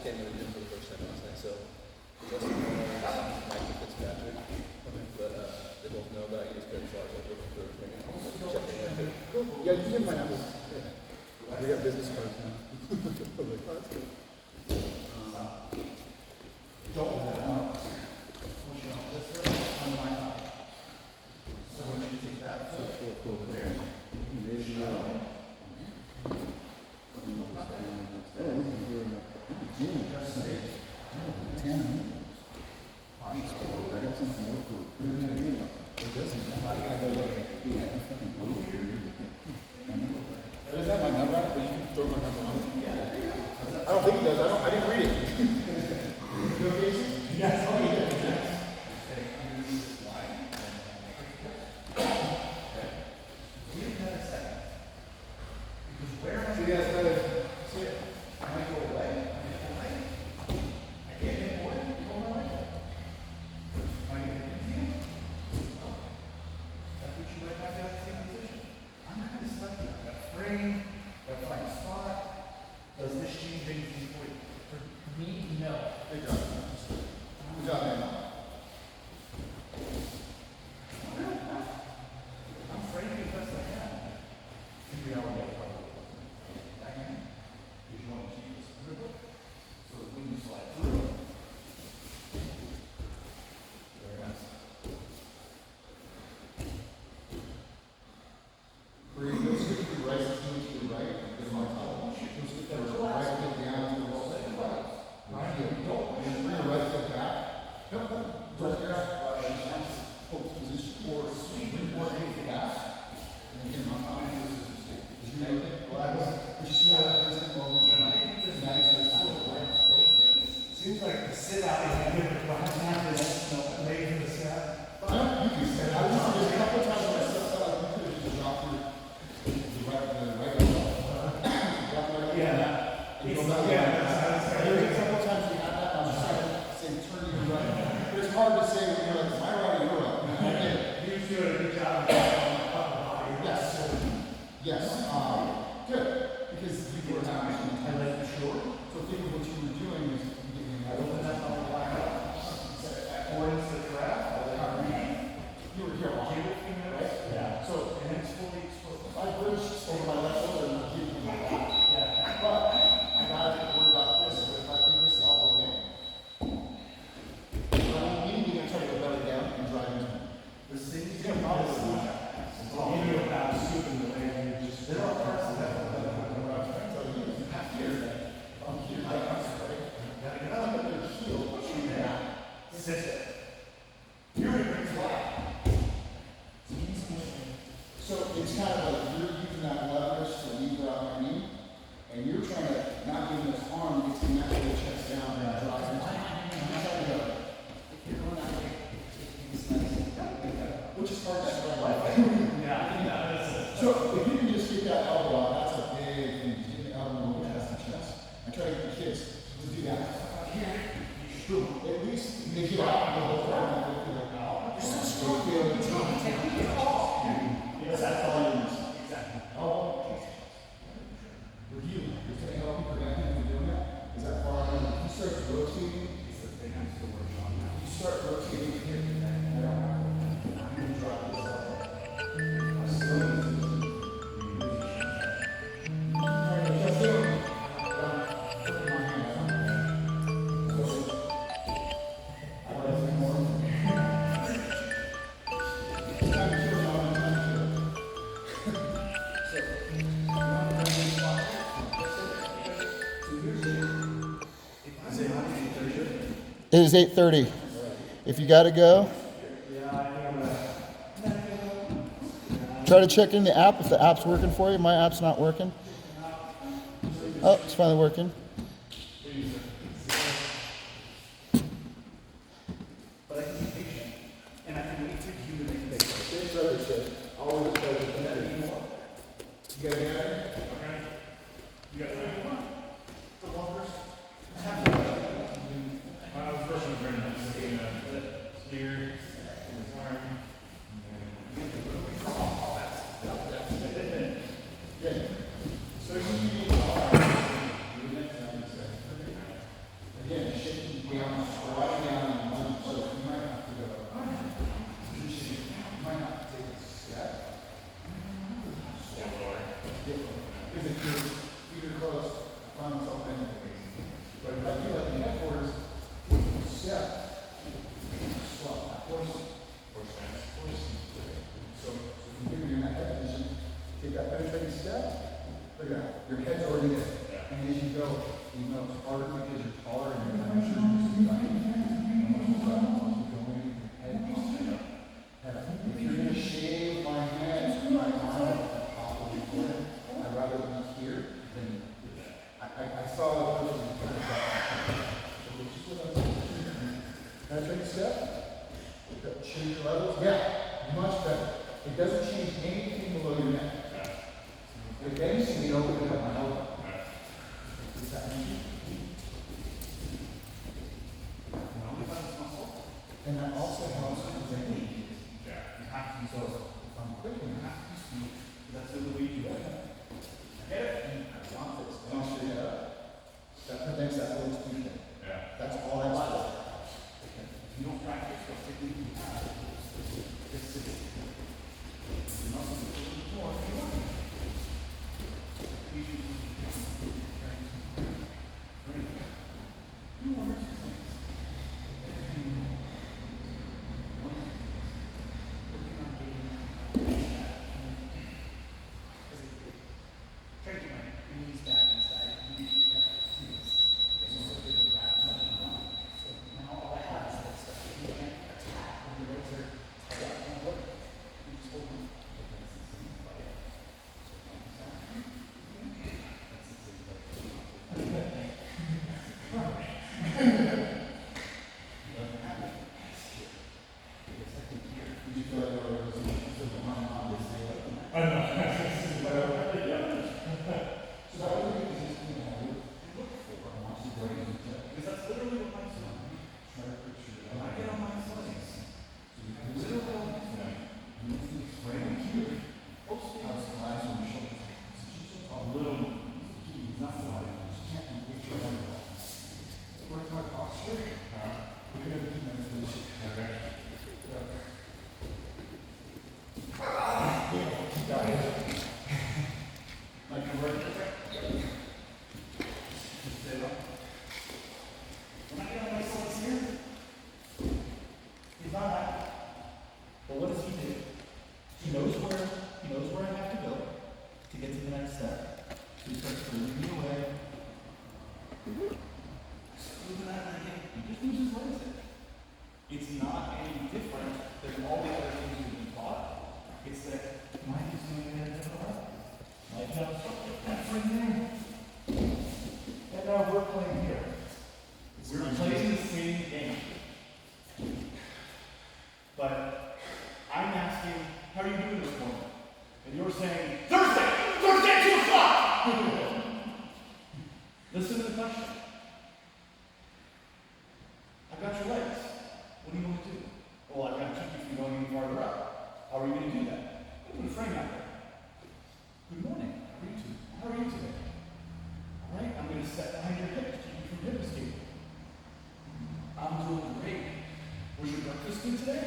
came to the gym for the first time last night, so Justin Moore, Mikey Fitzpatrick. But they both know about you as Coach Clark. I'm looking for maybe checking in with you. Yeah, you can my number. Yeah. We got business cards now. Does that have my number on it, but you can throw my number on it? I don't think it does. I didn't read it. You okay, Jason? Yes. Oh, you did. So you guys gotta sit. I might go away. I can't get more. You go away. Am I gonna get to you? That's what you might have to have the same position. I'm not gonna study that. That frame, that fine spot. Does this change anything for you? For me, no. Good job. Good job, man. I'm afraid to because I can. In reality, I probably won't. I can. Because you want to keep this dribble, so that when you slide through, very nice. Where you go to your right, to your right, is my top. Right foot down to the wall. Right heel. And bring your right foot back. Right there. Hold position forward. Bring your right foot back. And then get my top. Is you okay? Well, I was. Did you see how that first thing over tonight? Nice. Seems like the sit out is a good practice. Late in the set. I don't, you can say, I was just, a couple of times when I stepped out, you could have just dropped the right. Drop the right. Yeah. And go back. There was a couple of times we had that, I was just trying to say, turn to your right. But it's hard to say when you're like, my right or your right. I get it. You do a good job. Yes. Yes, good, because you were not, I like the short, so think of what you were doing is, you open that up on the black out. According to the draft, You were here, right? yeah. So, And it's fully exposed. I bridged over my left shoulder and I'm keeping my back. Yeah. But I gotta get worried about this, so if I bring this all the way. But I'm immediately gonna try to go belly down and drive into him. The thing is, Yeah, probably. you knew about scooping the way you just. There are parts of that what I'm trying to tell you is half here, I'm here, I'm sorry. Gotta get out of their heel, shoot down. Sit it. You're in a flat. So it's kind of like you're using that leverage to lever out my knee, and you're trying to not give him his arm, it's to naturally chest down and drive him. I'm trying to go. If you're going out there, it's nice. Which is hard to describe. Yeah. So if you can just get that elbow out, that's a big thing. Just get the elbow over chest to chest. I try to get the kids to do that. At least they get out and the whole time. You're so strong. Yes, that's all you need. Exactly. Oh, we're healing. You're going to help you prevent him from doing that? Is that far enough? You start rotating. You start rotating here. I'm going to drop this up. It is 8:30. If you gotta go, try to check in the app if the app's working for you. My app's not working. Oh, it's finally working. But I can be patient, and I can wait for you to make a decision. You gotta get out of here? Okay. You got that? The walkers? I was first one bring that, steer, arm, Yeah. So you need, step. Swell, horse. Horse stance. So if you're in that head position, take that penetrating step. Look at that. Your head's already there. Yeah. And as you go, you know it's harder because you're taller and you're not sure you're if you're going to shave my head, my arm at the top of the forehead, I'd rather be here than I saw the person kind of penetrating step. Change your levels. Yeah, much better. It doesn't change anything below your neck. If anything, you open it up my elbow. Does that make sense? And that also helps with the knee. Yeah. So if I'm quick enough, That's the way you do it. I want this. Don't shake it up. That prevents that little tweak. Yeah. That's all that's for. If you don't practice what technique you have, it's muscles are more if you want. You want to do things. Try to get my knees back inside. So now all I have is that stuff. You can't attack when your legs are you just hold them. Did you feel like there was a arm on this day? I know. So that was the position I would look for. I want to break it. Because that's literally what I'm saying. Try to picture it. When I get on my slides, So you can literally literally what I'm saying. frame here. How's the last one? A little, he's not like, Work my posture. We're going to keep that position. Okay. Got it. Like a work. when I get on my slides here, he's not happy. But what does he do? He knows where I have to go to get to the next step. So he starts to lead me away. Moving out of my hand, he just moves his legs in. It's not any different than all the other things you've been taught. It's that Mike is doing it a different way. Mike knows that's right there. And now we're playing here. We're playing the same game. But I'm asking, how are you doing this morning? And you're saying, Thursday, 2 o'clock! Listen to the question. I've got your legs. What do you want to do? Well, I've got to keep you from going any farther up. How are you going to do that? I'm going to put a frame out there. Good morning. How are you today? All right, I'm going to step behind your hip to keep you from hip escaping. I'm doing great. Was your breakfast good today?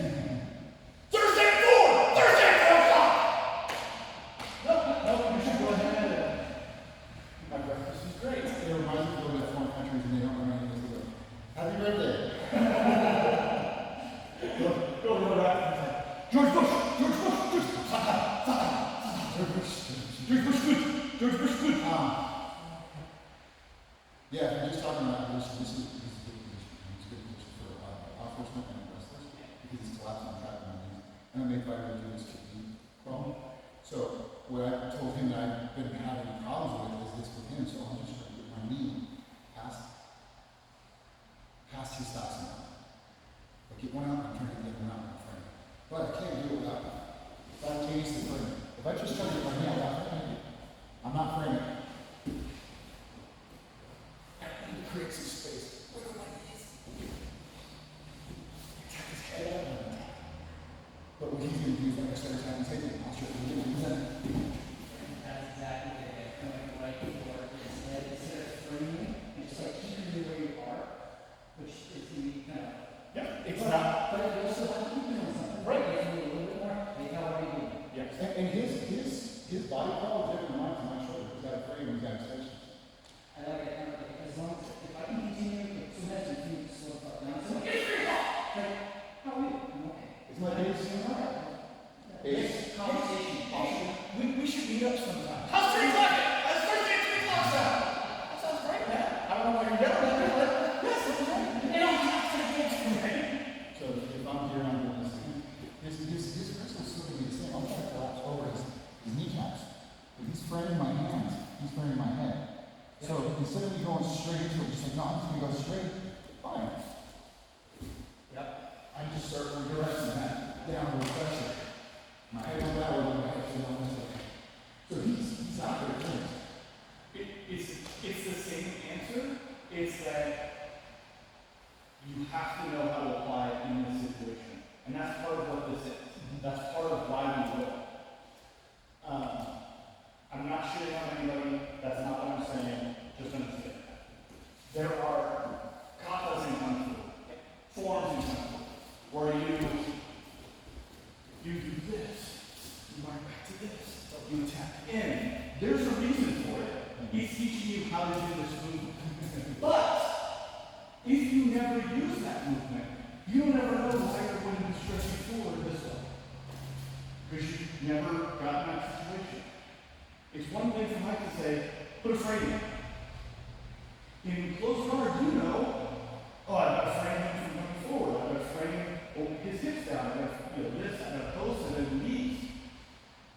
Thursday at 4! Thursday at 4 o'clock! No, you should go ahead. My breakfast is great. It reminds me of going to foreign countries and they don't run anything to go. Happy birthday. Go to the right. George Bush! George Bush! George Bush! George Bush! George Bush good! George Bush good! Yeah, if you're just talking about position, this is a good position. It's a good position for law enforcement and wrestlers because it's collapsed on track on these. And I made fighter do this technique problem. So what I told him that I've been having problems with is this with him, so I'm just trying to get my knee past his stops now. I get one out, I'm trying to get one out in front. But I can't do it without simultaneously framing. If I just try to get my knee out, I'm not framing. It creates some space. Look at my knees. Take his head out and attack. But what he's going to do is when I start attacking, take it. I'll show you. That's exactly it. Coming right before his head, instead of framing, and just like keeping you where you are, which is going to be kind of. Yeah, it's not. But you also have to keep doing something. Right. You have to do a little bit more. They know what you do. Yes. And his body part is different than mine. It's my shoulder. He's got a frame. You have to know how to apply it in this situation. And that's part of what this is. That's part of why we do it. I'm not shitting on anybody. That's not what I'm saying. Just understand. There are katas in Kung Fu, forms in Kung Fu, where you do this, you mark back to this, you tap in. There's a reason for it. He's teaching you how to do this movement. But if you never use that movement, you'll never know why you're going to be stretching forward this way. Because you've never gotten that situation. It's one thing for Mike to say, put a frame in. In close guard, you know, oh, I've got to frame him from coming forward. I've got to frame his hips down. I've got to this, I've got to post and then knees.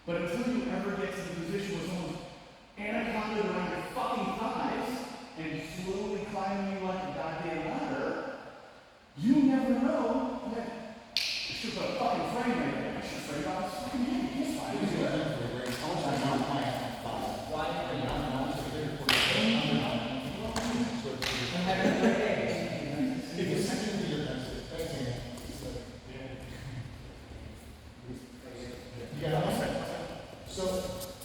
But until you ever get to the position where someone's anaconda around your fucking thighs and slowly climbing you like a goddamn ladder, you never know that I should put a fucking frame right there. I should frame out this fucking game. He's fine. Why are you not known to be So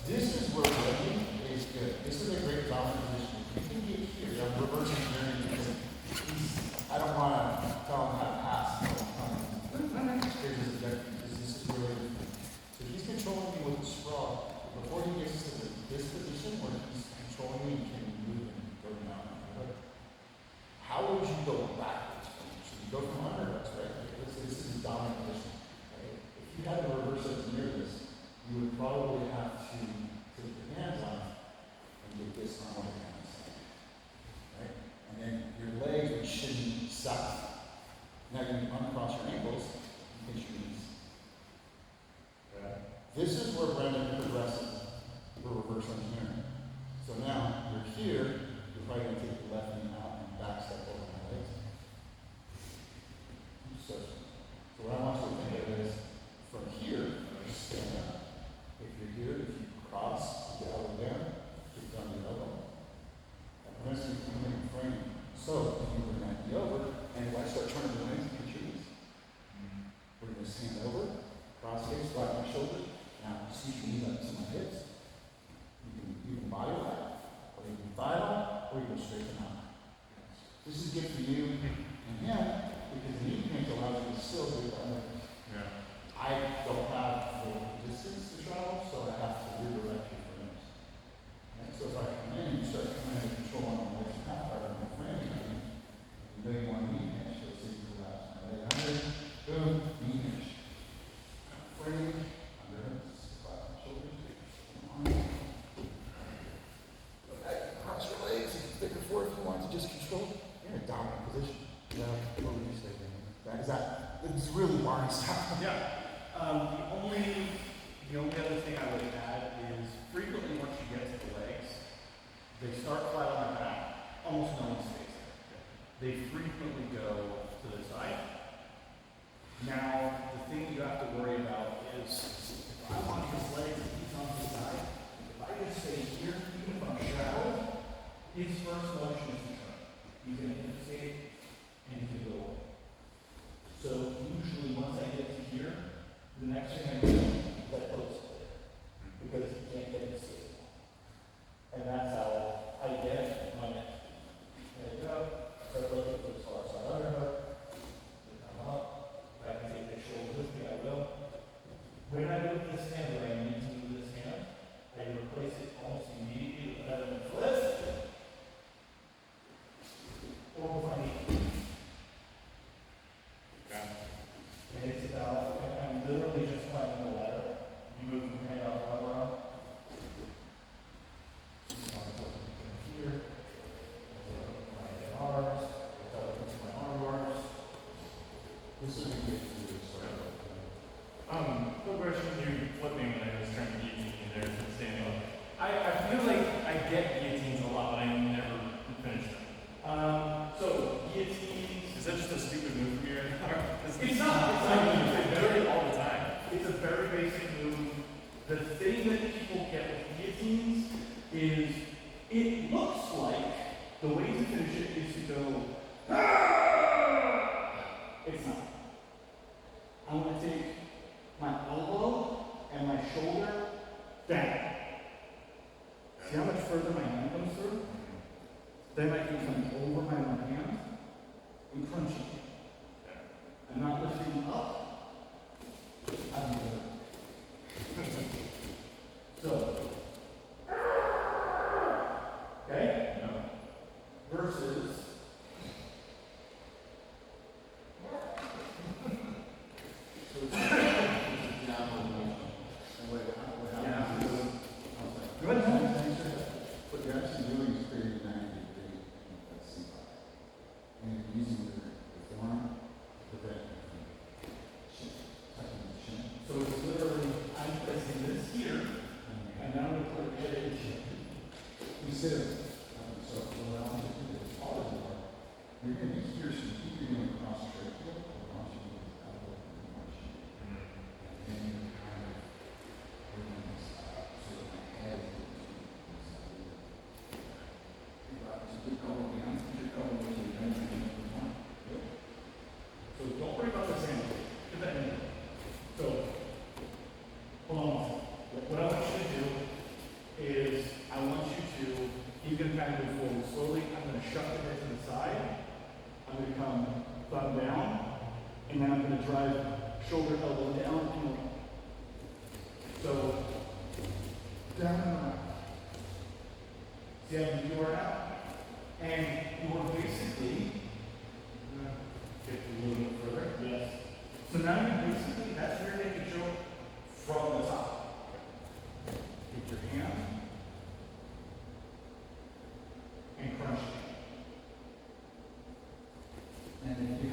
this is where running is good. This is a great dominant position. You can get here. I'm reversing journey because I don't want to tell him how to pass. Here's his objective because this is really. So he's controlling me with the sprawl. Before he gets to this position where he's controlling me and can move and go down. How would you go backwards? Should you go from underwards, right? This is a dominant position. Right? If you had to reverse it near this, you would probably have to take your hands on it and get this on one hand. Right? And then your legs would shin south. Now you uncross your ankles and pinch your knees. Okay? This is where Brendan progresses. We're reverse engineering. So now you're here, you're probably going to take the left knee out and back step over my legs. So what I want you to think of is from here, stand up. If you're here, if you cross, get out of there, get down the elbow. And the rest of you come in frame. So if you bring that knee over, and if I start turning the legs, pinch your knees. Bring this hand over, cross hips, flat my shoulders. Now scoot your knees up to my hips. You can body line, or you can vital, or you can straighten out. This is good for you and him, because the knee pinch allows you to still do that. Yeah. I don't have the distance to travel, so I have to redirect your frames. Right? So if I come in and you start coming in and control on the legs and half part of my frame, you know you want to knee pinch, so see you collapse. My leg under, boom, knee pinch. Frame, under hips, flat my shoulders, arms. Cross your legs, you can stick it forward if you want to just control. You're in a dominant position. Yeah, what would you say? It's really Barney style. Yeah. The only other thing I would add is frequently once you get to the legs, they start flat on their back. Almost no one stays there. They frequently go to the side. Now, the thing you have to worry about is if I want his legs and he's on the side, if I just stay here, even if I'm shadowed, his first motion is to turn. He's going to hit the skate and he can go away. So usually once I get to here, the next thing I do is I close it there. Because he can't get the skate. And that's how I get my neck. There you go. Start looking for the far side underhook. Come up. If I can take the shoulder with me, I will. When I move this hand, where I need to move this hand, I replace it almost immediately with another flip. Or with my knee. And it's about, I'm literally just climbing the ladder. You move your hand out the rubber arm. Here. My arms. My arm bars. This is a good for you. What version did you flip me when I was trying to guillotine you there from standing up? I feel like I get guillotines a lot, but I never finish them. So guillotines. Is that just a stupid move from your end? It's not. I do it all the time. It's a very basic move. The thing that people get with guillotines is it looks like the way to finish it is to go, "Ah!" come thumb down, and then I'm gonna drive shoulder, elbow down, and like, so, down and around. See how you are now? And you are basically, get a little bit further. Yes. So now you basically, that's where they can show from the top. Get your hand and crunch it. And if you